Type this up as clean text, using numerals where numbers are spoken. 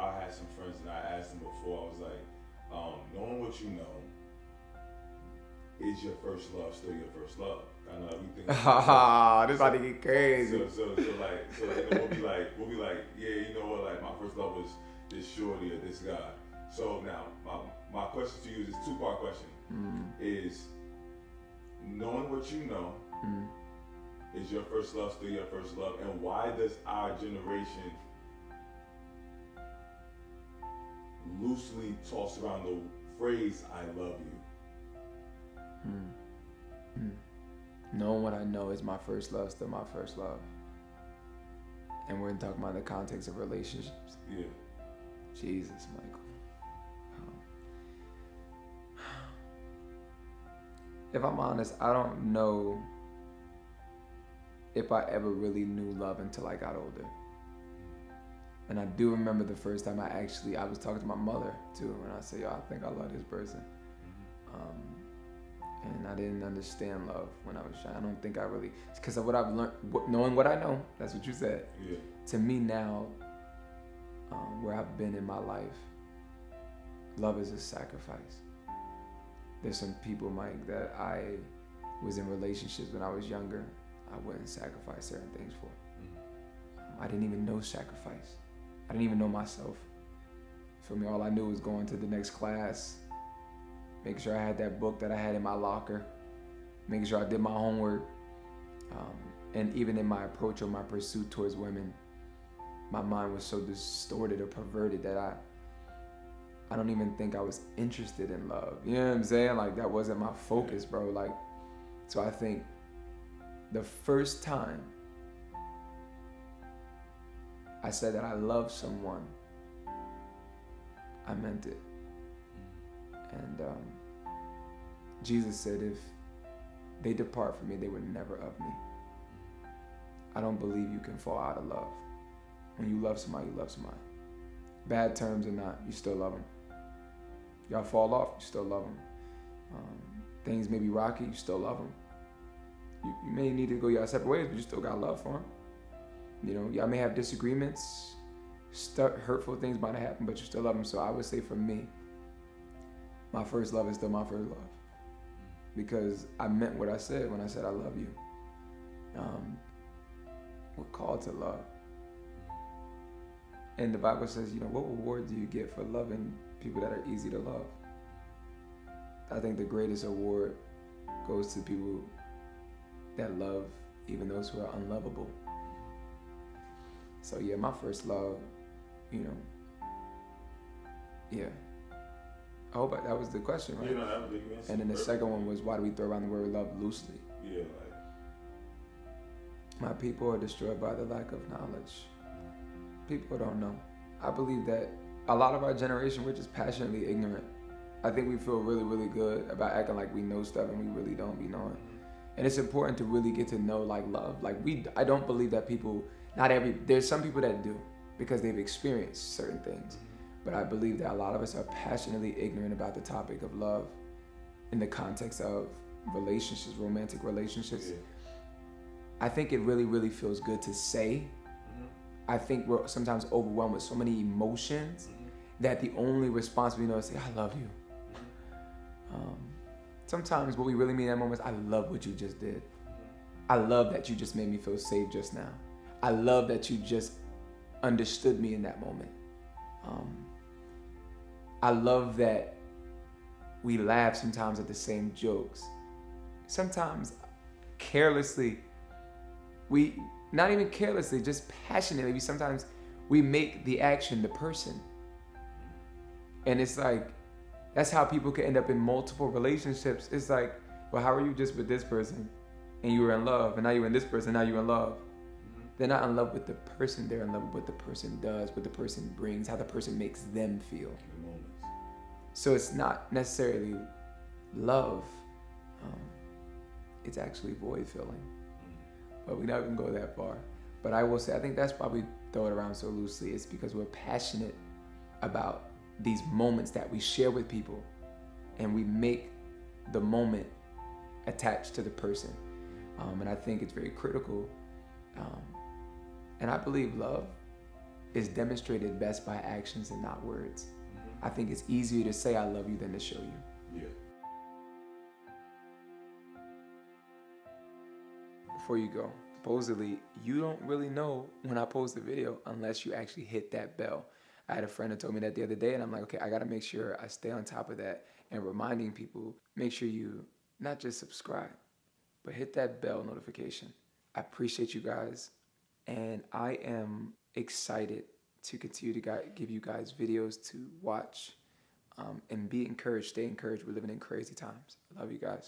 I had some friends and I asked them before. I was like, knowing what you know, is your first love still your first love? I know we think. This about to get crazy. So we'll be like, yeah, you know what? Like my first love was this shorty or this guy. So now my question to you is this two-part question: is knowing what you know, is your first love still your first love, and why does our generation loosely toss around the phrase "I love you"? Knowing what I know is my first love, still my first love. And we're talking about the context of relationships. Yeah. Jesus, Michael. If I'm honest, I don't know if I ever really knew love until I got older. And I do remember the first time I was talking to my mother too, and I said, yo, I think I love this person. And I didn't understand love when I was young. I don't think I really, because of what I've learned, knowing what I know, that's what you said. Yeah. To me now, where I've been in my life, love is a sacrifice. There's some people, Mike, that I was in relationships when I was younger, I wouldn't sacrifice certain things for. I didn't even know sacrifice. I didn't even know myself. For me, all I knew was going to the next class, making sure I had that book that I had in my locker, making sure I did my homework. And even in my approach or my pursuit towards women, my mind was so distorted or perverted that I don't even think I was interested in love. You know what I'm saying? Like, that wasn't my focus, bro. Like, so I think the first time I said that I love someone, I meant it. And Jesus said, if they depart from me, they were never of me. I don't believe you can fall out of love. When you love somebody, you love somebody. Bad terms or not, you still love them. Y'all fall off, you still love them. Things may be rocky, you still love them. You may need to go your separate ways, but you still got love for them. You know, y'all may have disagreements, hurtful things might have happened, but you still love them. So I would say for me, my first love is still my first love, because I meant what I said when I said I love you. We're called to love. And the Bible says, you know, what reward do you get for loving people that are easy to love? I think the greatest award goes to people that love even those who are unlovable. So yeah, my first love, you know, yeah. I hope that was the question, right? Yeah, no, that was the answer. And then the second one was, why do we throw around the word love loosely? Yeah, like. My people are destroyed by the lack of knowledge. People don't know. I believe that a lot of our generation, we're just passionately ignorant. I think we feel really, really good about acting like we know stuff and we really don't be knowing. And it's important to really get to know like love. Like I don't believe that people, there's some people that do because they've experienced certain things. But I believe that a lot of us are passionately ignorant about the topic of love in the context of relationships, romantic relationships. Yeah. I think it really, really feels good to say. I think we're sometimes overwhelmed with so many emotions that the only response we know is say, I love you. Sometimes what we really mean in that moment is, I love what you just did. I love that you just made me feel safe just now. I love that you just understood me in that moment. I love that we laugh sometimes at the same jokes. Sometimes carelessly, not even carelessly, just passionately, sometimes we make the action the person. And it's like, that's how people can end up in multiple relationships. It's like, well, how are you just with this person and you were in love, and now you're in this person, now you're in love. They're not in love with the person, they're in love with what the person does, what the person brings, how the person makes them feel. So it's not necessarily love, it's actually void filling. But we're not going to go that far. But I will say, I think that's probably throw it around so loosely. It's because we're passionate about these moments that we share with people, and we make the moment attached to the person. And I think it's very critical. And I believe love is demonstrated best by actions and not words. I think it's easier to say I love you than to show you. Yeah. Before you go, supposedly you don't really know when I post a video unless you actually hit that bell. I had a friend that told me that the other day, and I'm like, okay, I gotta make sure I stay on top of that and reminding people, make sure you not just subscribe, but hit that bell notification. I appreciate you guys, and I am excited to continue to give you guys videos to watch and be encouraged, stay encouraged. We're living in crazy times. I love you guys.